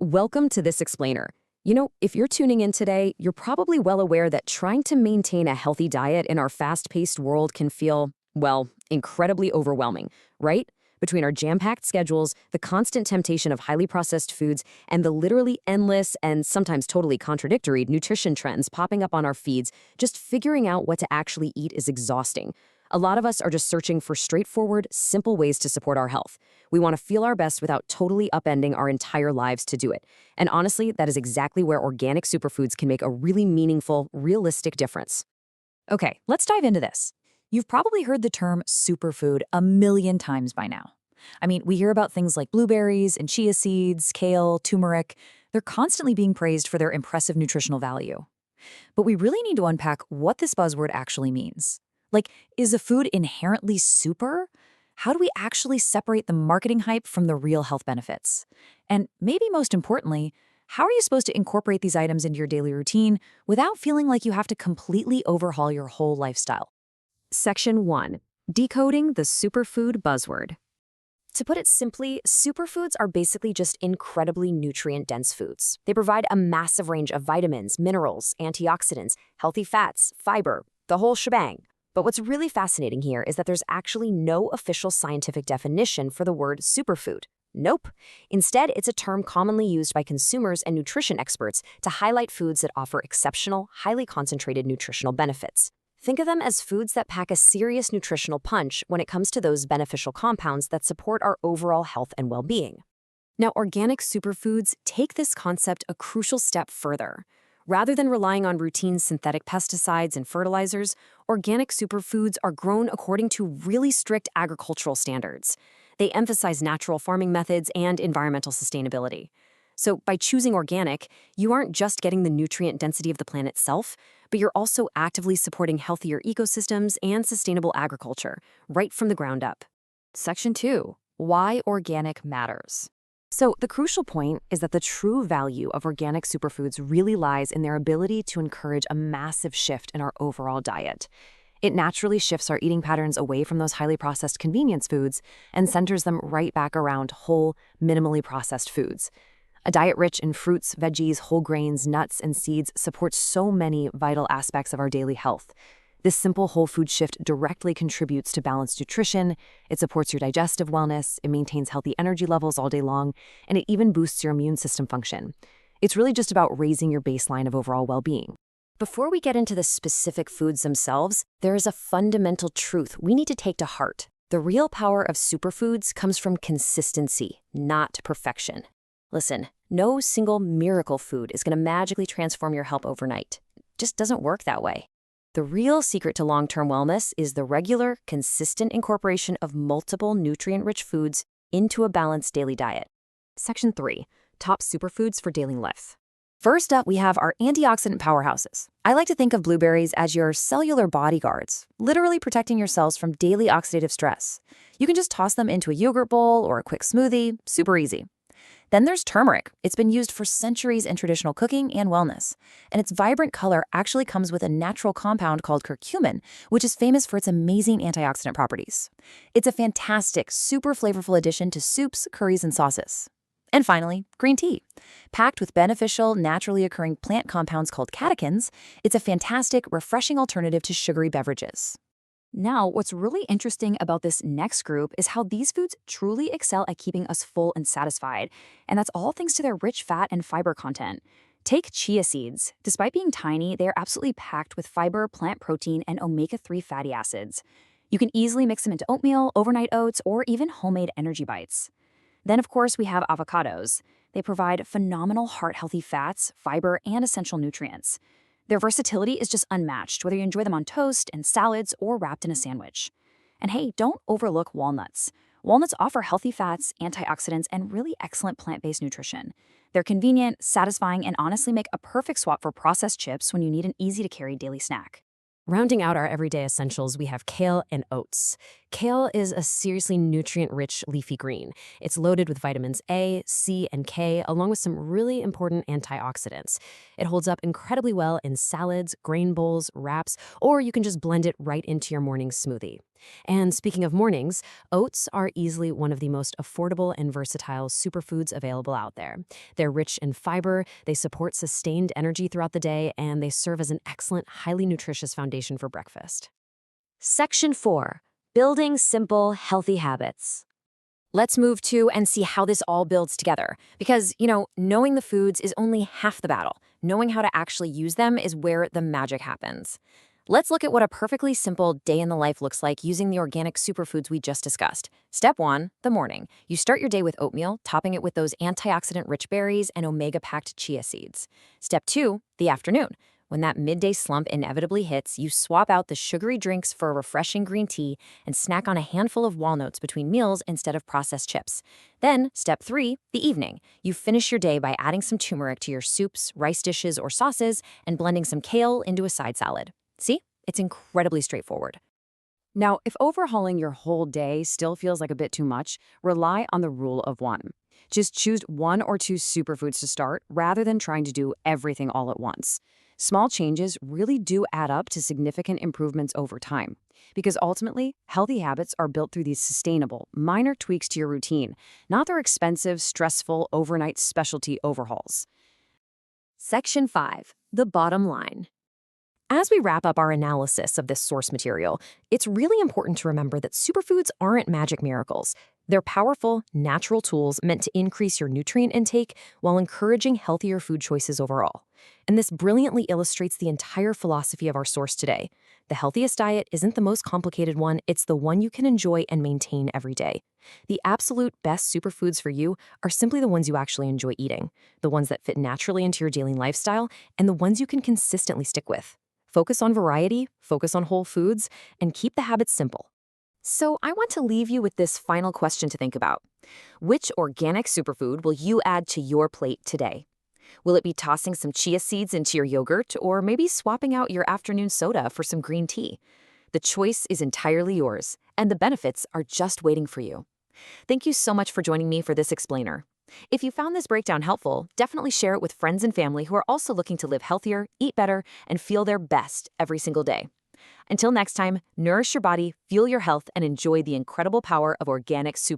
Welcome to this explainer. If you're tuning in today, you're probably well aware that trying to maintain a healthy diet in our fast-paced world can feel, well, incredibly overwhelming, right? Between our jam-packed schedules, the constant temptation of highly processed foods, and the literally endless and sometimes totally contradictory nutrition trends popping up on our feeds, just figuring out what to actually eat is exhausting. A lot of us are just searching for straightforward, simple ways to support our health. We want to feel our best without totally upending our entire lives to do it. And honestly, that is exactly where organic superfoods can make a really meaningful, realistic difference. Okay, let's dive into this. You've probably heard the term superfood a million times by now. We hear about things like blueberries and chia seeds, kale, turmeric. They're constantly being praised for their impressive nutritional value. But we really need to unpack what this buzzword actually means. Like, is a food inherently super? How do we actually separate the marketing hype from the real health benefits? And maybe most importantly, how are you supposed to incorporate these items into your daily routine without feeling like you have to completely overhaul your whole lifestyle? Section 1. Decoding the superfood buzzword. To put it simply, superfoods are basically just incredibly nutrient-dense foods. They provide a massive range of vitamins, minerals, antioxidants, healthy fats, fiber, the whole shebang. But what's really fascinating here is that there's actually no official scientific definition for the word superfood. Nope. Instead, it's a term commonly used by consumers and nutrition experts to highlight foods that offer exceptional, highly concentrated nutritional benefits. Think of them as foods that pack a serious nutritional punch when it comes to those beneficial compounds that support our overall health and well-being. Now, organic superfoods take this concept a crucial step further. Rather than relying on routine synthetic pesticides and fertilizers, organic superfoods are grown according to really strict agricultural standards. They emphasize natural farming methods and environmental sustainability. So by choosing organic, you aren't just getting the nutrient density of the plant itself, but you're also actively supporting healthier ecosystems and sustainable agriculture, right from the ground up. Section 2. Why organic matters. So the crucial point is that the true value of organic superfoods really lies in their ability to encourage a massive shift in our overall diet. It naturally shifts our eating patterns away from those highly processed convenience foods and centers them right back around whole, minimally processed foods. A diet rich in fruits, veggies, whole grains, nuts, and seeds supports so many vital aspects of our daily health. This simple whole food shift directly contributes to balanced nutrition, it supports your digestive wellness, it maintains healthy energy levels all day long, and it even boosts your immune system function. It's really just about raising your baseline of overall well-being. Before we get into the specific foods themselves, there is a fundamental truth we need to take to heart. The real power of superfoods comes from consistency, not perfection. Listen, no single miracle food is going to magically transform your health overnight. It just doesn't work that way. The real secret to long-term wellness is the regular, consistent incorporation of multiple nutrient-rich foods into a balanced daily diet. Section 3. Top superfoods for daily life. First up, we have our antioxidant powerhouses. I like to think of blueberries as your cellular bodyguards, literally protecting your cells from daily oxidative stress. You can just toss them into a yogurt bowl or a quick smoothie, super easy. Then there's turmeric. It's been used for centuries in traditional cooking and wellness. And its vibrant color actually comes with a natural compound called curcumin, which is famous for its amazing antioxidant properties. It's a fantastic, super flavorful addition to soups, curries, and sauces. And finally, green tea. Packed with beneficial, naturally occurring plant compounds called catechins, it's a fantastic, refreshing alternative to sugary beverages. Now, what's really interesting about this next group is how these foods truly excel at keeping us full and satisfied, and that's all thanks to their rich fat and fiber content. Take chia seeds. Despite being tiny, they are absolutely packed with fiber, plant protein, and omega-3 fatty acids. You can easily mix them into oatmeal, overnight oats, or even homemade energy bites. Then, of course, we have avocados. They provide phenomenal heart-healthy fats, fiber, and essential nutrients. Their versatility is just unmatched, whether you enjoy them on toast, in salads, or wrapped in a sandwich. And hey, don't overlook walnuts. Walnuts offer healthy fats, antioxidants, and really excellent plant-based nutrition. They're convenient, satisfying, and honestly make a perfect swap for processed chips when you need an easy-to-carry daily snack. Rounding out our everyday essentials, we have kale and oats. Kale is a seriously nutrient-rich leafy green. It's loaded with vitamins A, C, and K, along with some really important antioxidants. It holds up incredibly well in salads, grain bowls, wraps, or you can just blend it right into your morning smoothie. And speaking of mornings, oats are easily one of the most affordable and versatile superfoods available out there. They're rich in fiber, they support sustained energy throughout the day, and they serve as an excellent, highly nutritious foundation for breakfast. Section 4. Building simple, healthy habits. Let's move to and see how this all builds together. Because, knowing the foods is only half the battle. Knowing how to actually use them is where the magic happens. Let's look at what a perfectly simple day in the life looks like using the organic superfoods we just discussed. Step 1, the morning. You start your day with oatmeal, topping it with those antioxidant-rich berries and omega-packed chia seeds. Step 2, the afternoon. When that midday slump inevitably hits, you swap out the sugary drinks for a refreshing green tea and snack on a handful of walnuts between meals instead of processed chips. Then, step 3, the evening. You finish your day by adding some turmeric to your soups, rice dishes, or sauces and blending some kale into a side salad. See? It's incredibly straightforward. Now, if overhauling your whole day still feels like a bit too much, rely on the rule of one. Just choose 1 or 2 superfoods to start rather than trying to do everything all at once. Small changes really do add up to significant improvements over time. Because ultimately, healthy habits are built through these sustainable, minor tweaks to your routine, not their expensive, stressful, overnight specialty overhauls. Section 5. The bottom line. As we wrap up our analysis of this source material, it's really important to remember that superfoods aren't magic miracles. They're powerful, natural tools meant to increase your nutrient intake while encouraging healthier food choices overall. And this brilliantly illustrates the entire philosophy of our source today. The healthiest diet isn't the most complicated one, it's the one you can enjoy and maintain every day. The absolute best superfoods for you are simply the ones you actually enjoy eating, the ones that fit naturally into your daily lifestyle, and the ones you can consistently stick with. Focus on variety, focus on whole foods, and keep the habits simple. So I want to leave you with this final question to think about. Which organic superfood will you add to your plate today? Will it be tossing some chia seeds into your yogurt, or maybe swapping out your afternoon soda for some green tea? The choice is entirely yours, and the benefits are just waiting for you. Thank you so much for joining me for this explainer. If you found this breakdown helpful, definitely share it with friends and family who are also looking to live healthier, eat better, and feel their best every single day. Until next time, nourish your body, fuel your health, and enjoy the incredible power of organic soup.